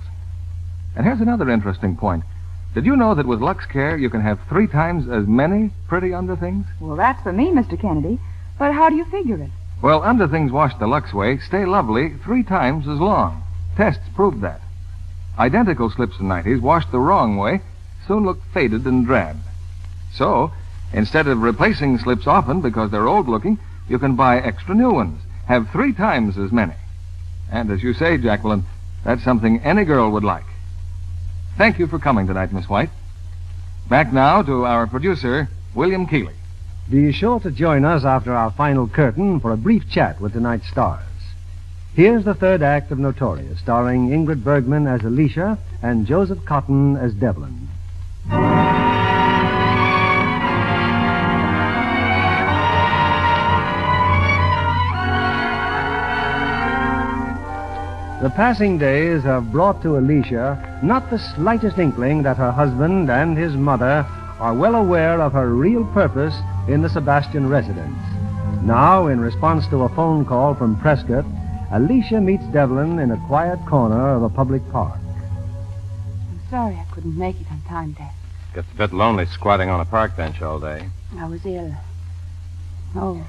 And here's another interesting point. Did you know that with Lux Care you can have 3 times as many pretty underthings? Well, that's for me, Mr. Kennedy. But how do you figure it? Well, underthings washed the Lux way stay lovely 3 times as long. Tests prove that. Identical slips and nighties washed the wrong way soon look faded and drab. So, instead of replacing slips often because they're old-looking, you can buy extra new ones. Have 3 times as many. And as you say, Jacqueline, that's something any girl would like. Thank you for coming tonight, Miss White. Back now to our producer, William Keeley. Be sure to join us after our final curtain for a brief chat with tonight's stars. Here's the third act of Notorious, starring Ingrid Bergman as Alicia and Joseph Cotton as Devlin. The passing days have brought to Alicia not the slightest inkling that her husband and his mother are well aware of her real purpose in the Sebastian residence. Now, in response to a phone call from Prescott, Alicia meets Devlin in a quiet corner of a public park. I'm sorry I couldn't make it on time, Dad. Gets a bit lonely squatting on a park bench all day. I was ill. Oh,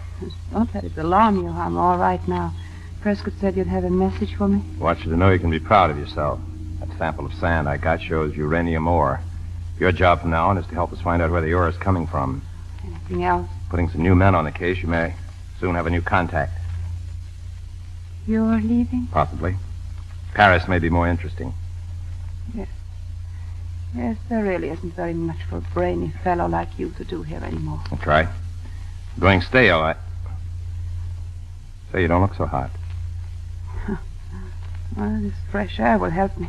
don't let it alarm you. I'm all right now. Prescott said you'd have a message for me. I want you to know you can be proud of yourself. That sample of sand I got shows uranium ore. Your job from now on is to help us find out where the ore is coming from. Anything else? Putting some new men on the case, you may soon have a new contact. You're leaving? Possibly. Paris may be more interesting. Yes. Yes, there really isn't very much for a brainy fellow like you to do here anymore. That's right. Going stale, Say, you don't look so hot. Well, this fresh air will help me.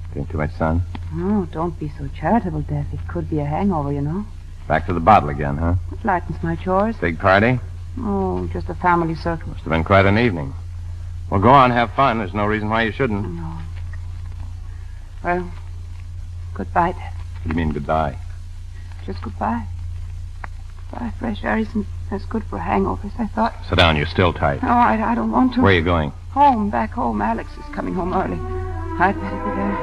Getting too much sun? Oh, don't be so charitable, Dev. It could be a hangover, you know. Back to the bottle again, huh? It lightens my chores. Big party? Oh, just a family circle. Must have been quite an evening. Well, go on, have fun. There's no reason why you shouldn't. No. Well, goodbye, Dev. What do you mean, goodbye? Just goodbye. Goodbye. Fresh air isn't as good for hangovers, I thought. Sit down, you're still tight. No, I don't want to. Where are you going? Home, back home. Alex is coming home early. I'd better be there.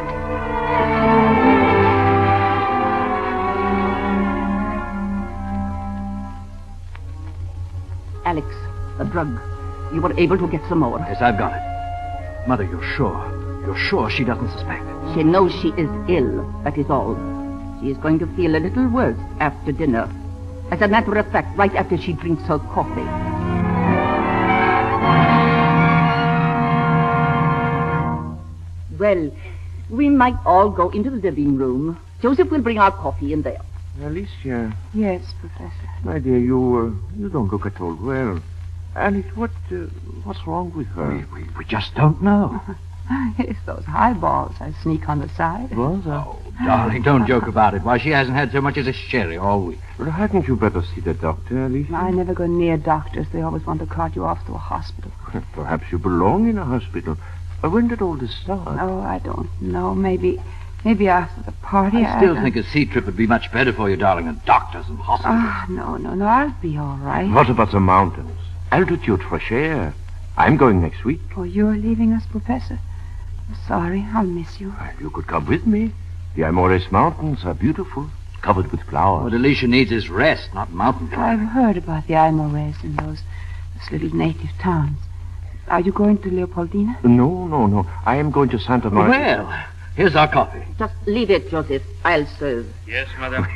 Alex, the drug. You were able to get some more. Yes, I've got it. Mother, you're sure? You're sure she doesn't suspect? She knows she is ill, that is all. She is going to feel a little worse after dinner. As a matter of fact, right after she drinks her coffee. Well, we might all go into the living room. Joseph will bring our coffee in there. Alicia. Yes, Professor. My dear, you don't look at all well. Alice, what's wrong with her? We just don't know. It's those highballs I sneak on the side. What? Oh, darling, don't joke about it. Why, she hasn't had so much as a sherry all week. Well, hadn't you better see the doctor, Alicia? I never go near doctors. They always want to cart you off to a hospital. Perhaps you belong in a hospital. When did all this start? Oh, I don't know. Maybe after the party. I still think a sea trip would be much better for you, darling, than doctors and hospitals. Ah, no. I'll be all right. What about the mountains? Altitude, fresh air. I'm going next week. Oh, you're leaving us, Professor? I'm sorry. I'll miss you. Well, you could come with me. The Amores Mountains are beautiful, covered with flowers. What Alicia needs is rest, not mountain climbing. I've heard about the Aymores in those little native towns. Are you going to Leopoldina? No. I am going to Santa Maria. Well, here's our coffee. Just leave it, Joseph. I'll serve. Yes, madam.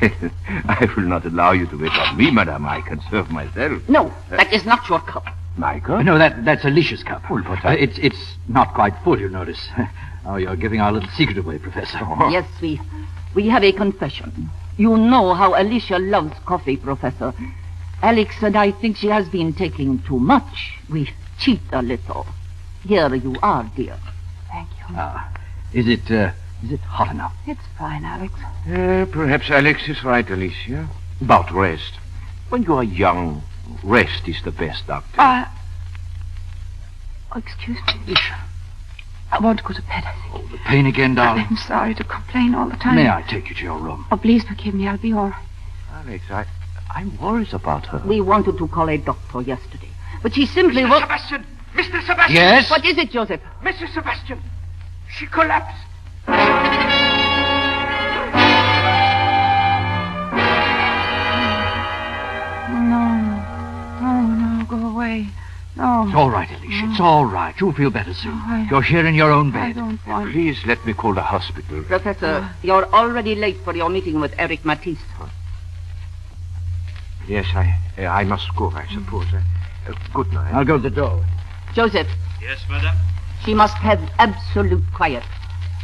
I will not allow you to wait on me, madam. I can serve myself. No, that is not your cup. My cup? No, that's Alicia's cup. Well, but it's not quite full, you notice. Oh, you're giving our little secret away, Professor. Oh. Yes, we have a confession. You know how Alicia loves coffee, Professor. Alex and I think she has been taking too much. We cheat a little. Here you are, dear. Thank you. Is it hot enough? It's fine, Alex. Perhaps Alex is right, Alicia. About rest. When you are young, rest is the best, Doctor. Excuse me, Alicia. I want to go to bed, I think. Oh, the pain again, darling? I'm sorry to complain all the time. May I take you to your room? Oh, please forgive me. I'll be all right. Alex, I'm worried about her. We wanted to call a doctor yesterday, but she simply won't... Sebastian! Mr. Sebastian! Yes? What is it, Joseph? Mrs. Sebastian! She collapsed. No, go away. No. It's all right, Alicia. It's all right. You'll feel better soon. You're here in your own bed. I don't want... Please let me call the hospital. Professor, you're already late for your meeting with Eric Matisse. Yes, I must go, I suppose. Good night. I'll go to the door. Joseph. Yes, madam. She must have absolute quiet.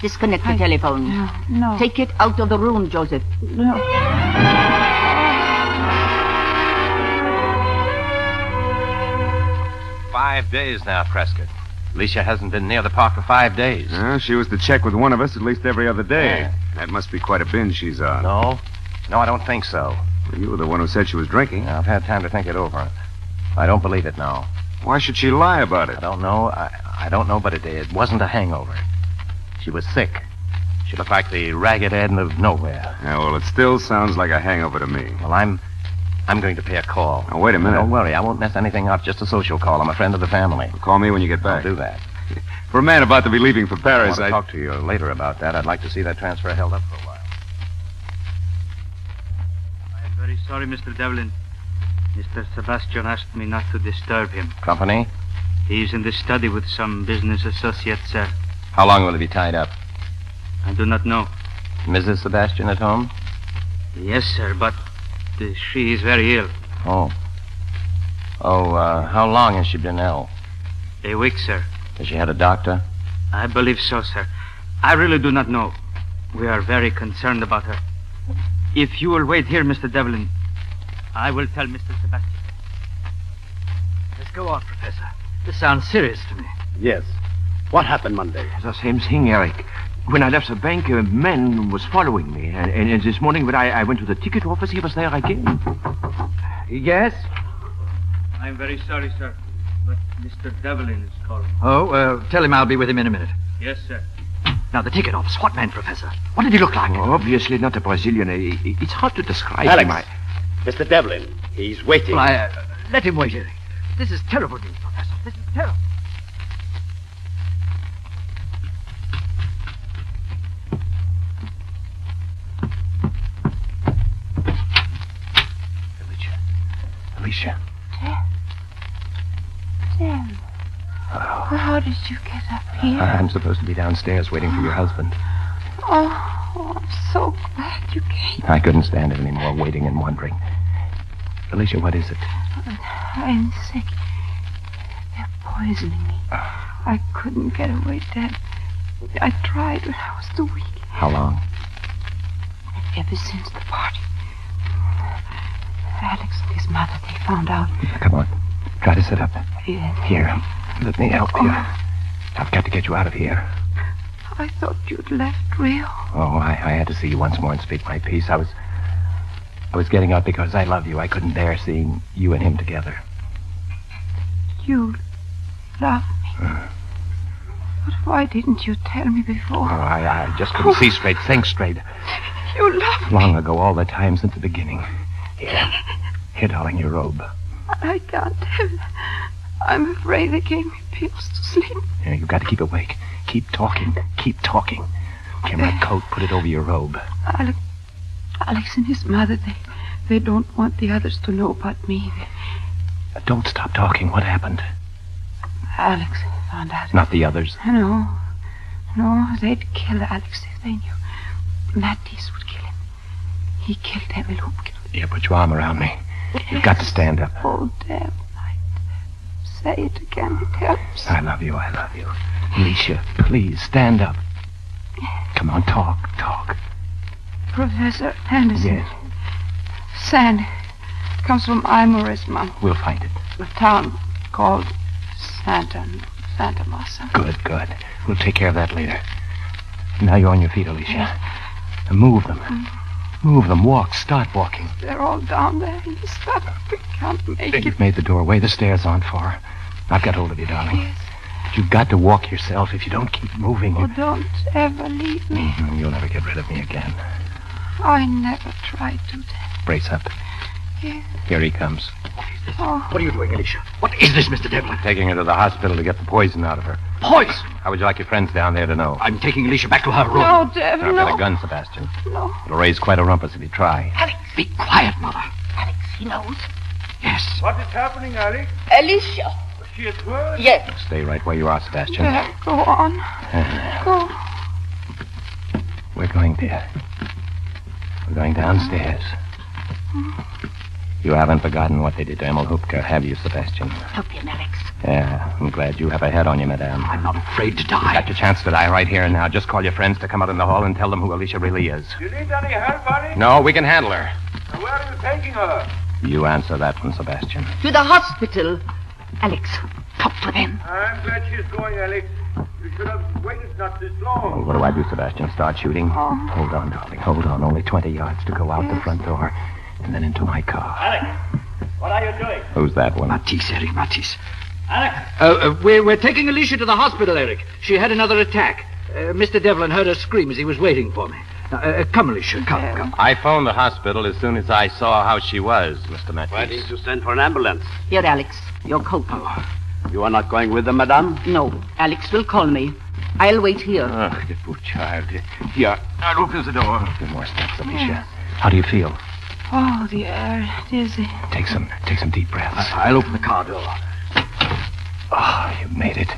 Disconnect the telephone. No. Take it out of the room, Joseph. No. 5 days now, Prescott. Alicia hasn't been near the park for 5 days. She was to check with one of us at least every other day. Yeah. That must be quite a binge she's on. No, I don't think so. Well, you were the one who said she was drinking. I've had time to think it over. I don't believe it now. Why should she lie about it? I don't know. I don't know, but it wasn't a hangover. She was sick. She looked like the Ragged Ann of nowhere. Yeah, well, it still sounds like a hangover to me. Well, I'm going to pay a call. Now, wait a minute. Don't worry, I won't mess anything up. Just a social call. I'm a friend of the family. Well, call me when you get back. I'll do that. For a man about to be leaving for I Paris, want to talk to you later about that. I'd like to see that transfer held up for a while. I am very sorry, Mr. Devlin. Mr. Sebastian asked me not to disturb him. Company? He's in the study with some business associates, sir. How long will he be tied up? I do not know. Mrs. Sebastian at home? Yes, sir, but she is very ill. Oh, how long has she been ill? A week, sir. Has she had a doctor? I believe so, sir. I really do not know. We are very concerned about her. If you will wait here, Mr. Devlin, I will tell Mr. Sebastian. Let's go on, Professor. This sounds serious to me. Yes. What happened Monday? The same thing, Eric. When I left the bank, a man was following me. And this morning when I went to the ticket office, he was there again. Yes? I'm very sorry, sir, but Mr. Devlin is calling. Oh, tell him I'll be with him in a minute. Yes, sir. Now, the ticket office. What man, Professor? What did he look like? Oh, obviously not a Brazilian. It's hard to describe Alex, him. Mr. Devlin, he's waiting. Well, let him wait, Eric. This is terrible news, Professor. This is terrible. Alicia. Devlin. Hello. Well, how did you get up here? I'm supposed to be downstairs waiting for your husband. Oh, I'm so glad you came. I couldn't stand it anymore, waiting and wondering. Alicia, what is it? I'm sick. They're poisoning me. I couldn't get away, Dad. I tried when I was too weak. How long? Ever since the party. Alex and his mother, they found out. Come on. Try to sit up. Yeah. Here, let me help you. I've got to get you out of here. I thought you'd left Rio. Oh, I had to see you once more and speak my piece. I was getting up because I love you. I couldn't bear seeing you and him together. You love me. But why didn't you tell me before? Oh, I just couldn't see straight, think straight. You love me. Long ago, all the time since the beginning. Here, darling, your robe. I can't have it. I'm afraid they gave me pills to sleep. Yeah, you've got to keep awake. Keep talking. Keep talking. Give my coat, put it over your robe. Alex and his mother, they don't want the others to know about me. Don't stop talking. What happened? Alex found out. Not the others. No, they'd kill Alex if they knew. Mattis would kill him. He killed Emil Hupke. Here, put your arm around me. You've got to stand up. Oh, damn. Say it again. It helps. I love you. Alicia, please, stand up. Come on, talk. Professor Anderson. Yes. Sand comes from Aymor's mom. We'll find it. A town called Santa Massa. Good. We'll take care of that later. Now you're on your feet, Alicia. Move them. Move them. Walk. Start walking. They're all down there in the stuff. We can't make it. You've made the doorway. The stairs aren't far. I've got hold of you, darling. Yes. But you've got to walk yourself. If you don't keep moving... Oh, don't ever leave me. You'll never get rid of me again. I never tried to. Brace up. Yes. Here he comes. Oh. What are you doing, Alicia? What is this, Mr. Devlin? Taking her to the hospital to get the poison out of her. Poison? How would you like your friends down there to know? I'm taking Alicia back to her room. No, Devlin, I've no. got a gun, Sebastian. No. It'll raise quite a rumpus if you try. Alex. Be quiet, Mother. Alex, he knows. Yes. What is happening, Alex? Alicia. She is hurt? Yes. Stay right where you are, Sebastian. Go on. Go. We're going there. We're going downstairs. You haven't forgotten what they did to Emil Hupke, have you, Sebastian? Help him, Alex. Yeah, I'm glad you have a head on you, madame. I'm not afraid to die. You got your chance to die right here and now. Just call your friends to come out in the hall and tell them who Alicia really is. You need any help, Alex? No, we can handle her. Where are you taking her? You answer that one, Sebastian. To the hospital. Alex, talk for them. I'm glad she's going, Alex. You should have waited not this long. Well, what do I do, Sebastian? Start shooting? Oh. Hold on, darling. Hold on. Only 20 yards to go out the front door and then into my car. Alex, what are you doing? Who's that one? Matisse, Eric, Matisse. Alex! We're taking Alicia to the hospital, Eric. She had another attack. Mr. Devlin heard her scream as he was waiting for me. Come, Alicia, come. I phoned the hospital as soon as I saw how she was, Mr. Matisse. Why didn't you send for an ambulance? Here, Alex, your coat. You are not going with them, madame? No, Alex will call me. I'll wait here. Oh, the poor child. Here, I'll open the door. A few more steps, Alicia. How do you feel? Oh, the air, dizzy. Take some deep breaths. I'll open the car door. Oh, you made it.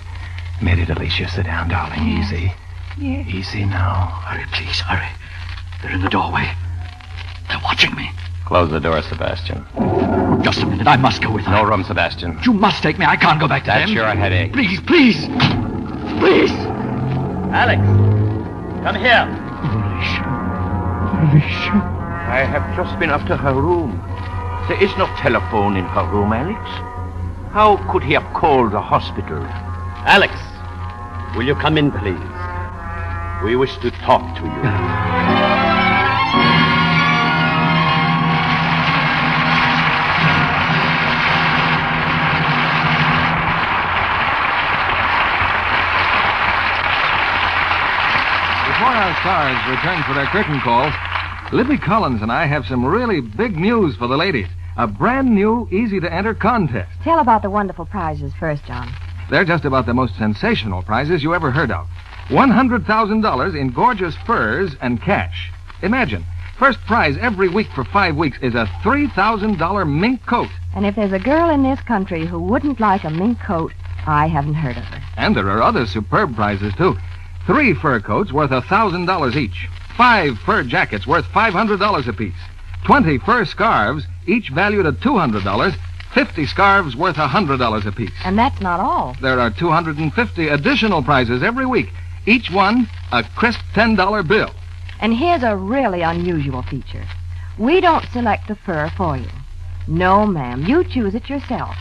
Made it, Alicia. Sit down, darling. Easy. Yes. Easy now. Hurry, please, hurry. They're in the doorway. They're watching me. Close the door, Sebastian. Just a minute. I must go with her. No room, Sebastian. You must take me. I can't go back to That's them. your headache. Please, please. Please. Alex, come here. Alicia. I have just been up to her room. There is no telephone in her room, Alex. How could he have called the hospital? Alex, will you come in, please? We wish to talk to you. Before our stars return for their curtain calls, Libby Collins and I have some really big news for the ladies. A brand new, easy-to-enter contest. Tell about the wonderful prizes first, John. They're just about the most sensational prizes you ever heard of. $100,000 in gorgeous furs and cash. Imagine, first prize every week for 5 weeks is a $3,000 mink coat. And if there's a girl in this country who wouldn't like a mink coat, I haven't heard of her. And there are other superb prizes, too. 3 fur coats worth $1,000 each. 5 fur jackets worth $500 apiece. 20 fur scarves, each valued at $200. 50 scarves worth $100 apiece. And that's not all. There are 250 additional prizes every week. Each one a crisp $10 bill. And here's a really unusual feature. We don't select the fur for you. No, ma'am. You choose it yourself.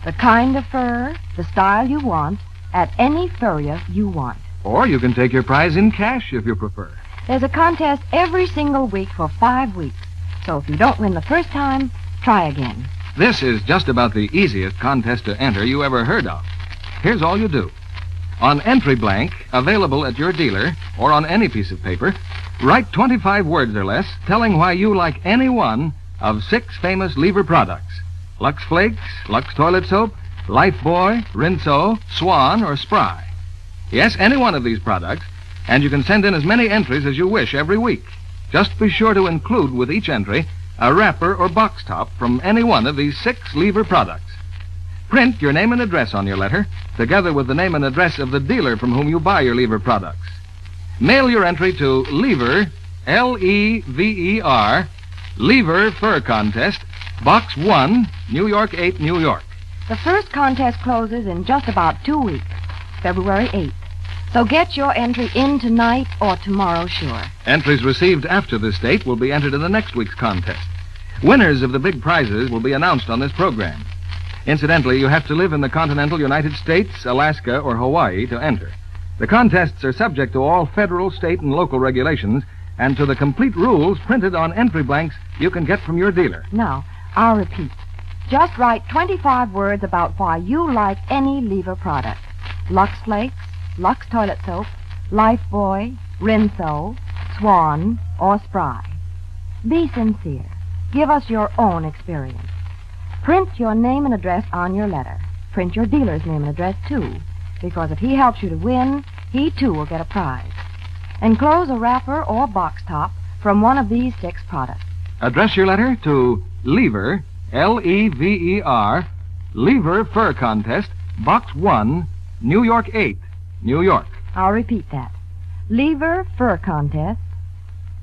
The kind of fur, the style you want, at any furrier you want. Or you can take your prize in cash if you prefer. There's a contest every single week for 5 weeks. So if you don't win the first time, try again. This is just about the easiest contest to enter you ever heard of. Here's all you do. On entry blank, available at your dealer, or on any piece of paper, write 25 words or less telling why you like any one of 6 famous Lever products. Lux Flakes, Lux Toilet Soap, Lifebuoy, Rinso, Swan, or Spry. Yes, any one of these products, and you can send in as many entries as you wish every week. Just be sure to include with each entry a wrapper or box top from any one of these 6 Lever products. Print your name and address on your letter, together with the name and address of the dealer from whom you buy your Lever products. Mail your entry to Lever, L-E-V-E-R, Lever Fur Contest, Box 1, New York 8, New York. The first contest closes in just about 2 weeks, February 8th. So get your entry in tonight or tomorrow, sure. Entries received after this date will be entered in the next week's contest. Winners of the big prizes will be announced on this program. Incidentally, you have to live in the continental United States, Alaska, or Hawaii to enter. The contests are subject to all federal, state, and local regulations, and to the complete rules printed on entry blanks you can get from your dealer. Now, I'll repeat. Just write 25 words about why you like any Lever product. Lux Flakes, Lux Toilet Soap, Lifebuoy, Rinso, Swan, or Spry. Be sincere. Give us your own experience. Print your name and address on your letter. Print your dealer's name and address, too, because if he helps you to win, he, too, will get a prize. Enclose a wrapper or box top from one of these 6 products. Address your letter to Lever, L-E-V-E-R, Lever Fur Contest, Box 1, New York 8, New York. I'll repeat that. Lever Fur Contest,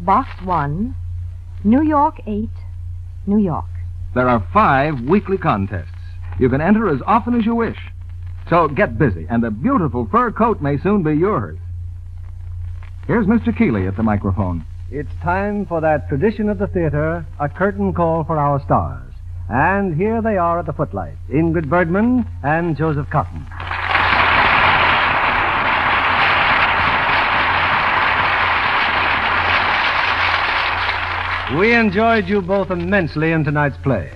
Box 1, New York 8, New York. There are 5 weekly contests. You can enter as often as you wish. So get busy, and a beautiful fur coat may soon be yours. Here's Mr. Keeley at the microphone. It's time for that tradition of the theater, a curtain call for our stars. And here they are at the footlights, Ingrid Bergman and Joseph Cotton. We enjoyed you both immensely in tonight's play.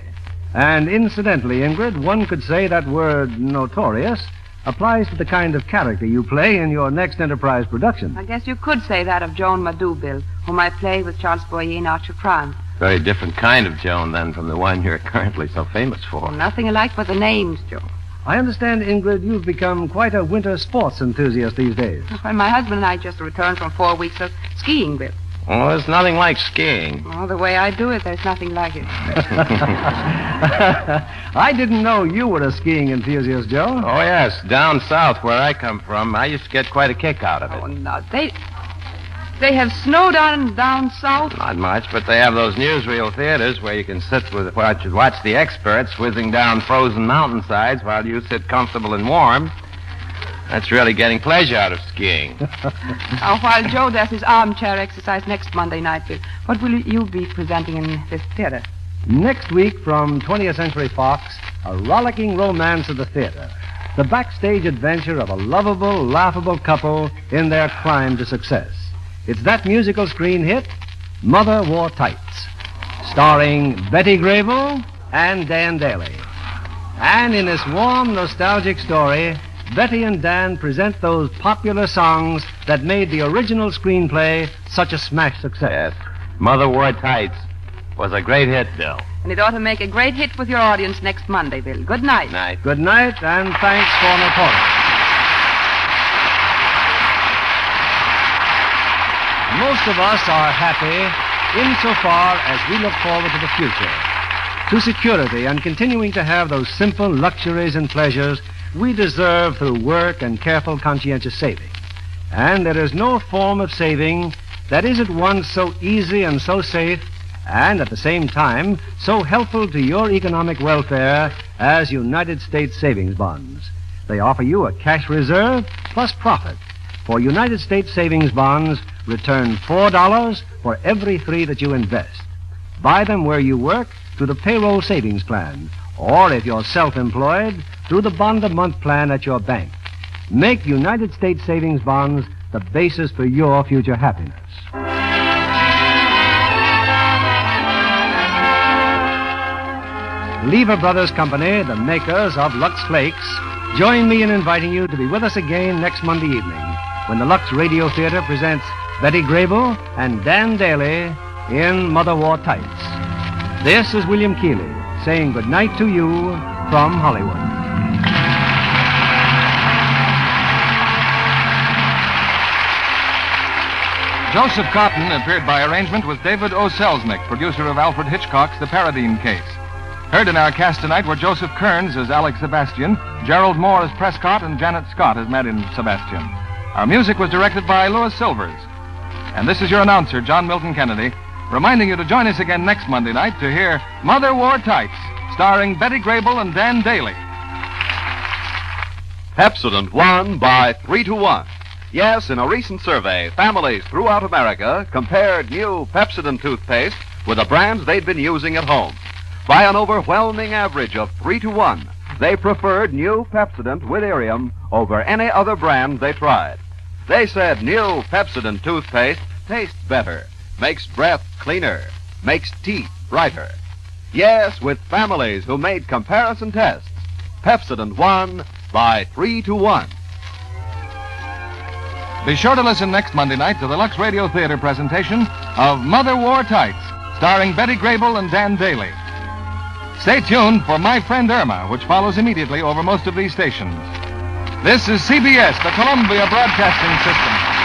And incidentally, Ingrid, one could say that word notorious applies to the kind of character you play in your next Enterprise production. I guess you could say that of Joan Madou, Bill, whom I play with Charles Boyer in Archer Crime. Very different kind of Joan, then, from the one you're currently so famous for. Nothing alike but the names, Joe. I understand, Ingrid, you've become quite a winter sports enthusiast these days. Well, my husband and I just returned from 4 weeks of skiing, Bill. Oh, there's nothing like skiing. Oh, the way I do it, there's nothing like it. I didn't know you were a skiing enthusiast, Joe. Oh, yes. Down south, where I come from, I used to get quite a kick out of it. Oh, no. They have snow down south? Not much, but they have those newsreel theaters where you can sit watch the experts whizzing down frozen mountainsides while you sit comfortable and warm. That's really getting pleasure out of skiing. While Joe does his armchair exercise next Monday night, Bill, what will you be presenting in this theater? Next week from 20th Century Fox, a rollicking romance of the theater. The backstage adventure of a lovable, laughable couple in their climb to success. It's that musical screen hit, Mother Wore Tights, starring Betty Grable and Dan Daly. And in this warm, nostalgic story, Betty and Dan present those popular songs that made the original screenplay such a smash success. Yes. Mother Wore Tights was a great hit, Bill. And it ought to make a great hit with your audience next Monday, Bill. Good night. Night. Good night, and thanks for Notorious. Most of us are happy insofar as we look forward to the future, to security and continuing to have those simple luxuries and pleasures we deserve through work and careful, conscientious saving. And there is no form of saving that is at once so easy and so safe and at the same time so helpful to your economic welfare as United States savings bonds. They offer you a cash reserve plus profit. For United States savings bonds, return $4 for every $3 that you invest. Buy them where you work through the payroll savings plan, or if you're self-employed, through the bond-a-month plan at your bank. Make United States savings bonds the basis for your future happiness. Lever Brothers Company, the makers of Lux Flakes, join me in inviting you to be with us again next Monday evening when the Lux Radio Theater presents Betty Grable and Dan Daly in Mother Wore Tights. This is William Keeley saying good night to you from Hollywood. Joseph Cotton appeared by arrangement with David O. Selznick, producer of Alfred Hitchcock's The Paradine Case. Heard in our cast tonight were Joseph Kearns as Alex Sebastian, Gerald Moore as Prescott, and Janet Scott as Madame Sebastian. Our music was directed by Louis Silvers. And this is your announcer, John Milton Kennedy, reminding you to join us again next Monday night to hear Mother Wore Tights, starring Betty Grable and Dan Daly. Pepsodent won by 3-1. Yes, in a recent survey, families throughout America compared new Pepsodent toothpaste with the brands they'd been using at home. By an overwhelming average of 3-1, they preferred new Pepsodent with Irium over any other brand they tried. They said new Pepsodent toothpaste tastes better, makes breath cleaner, makes teeth brighter. Yes, with families who made comparison tests, Pepsodent won by 3-1. Be sure to listen next Monday night to the Lux Radio Theater presentation of Mother Wore Tights, starring Betty Grable and Dan Daly. Stay tuned for My Friend Irma, which follows immediately over most of these stations. This is CBS, the Columbia Broadcasting System.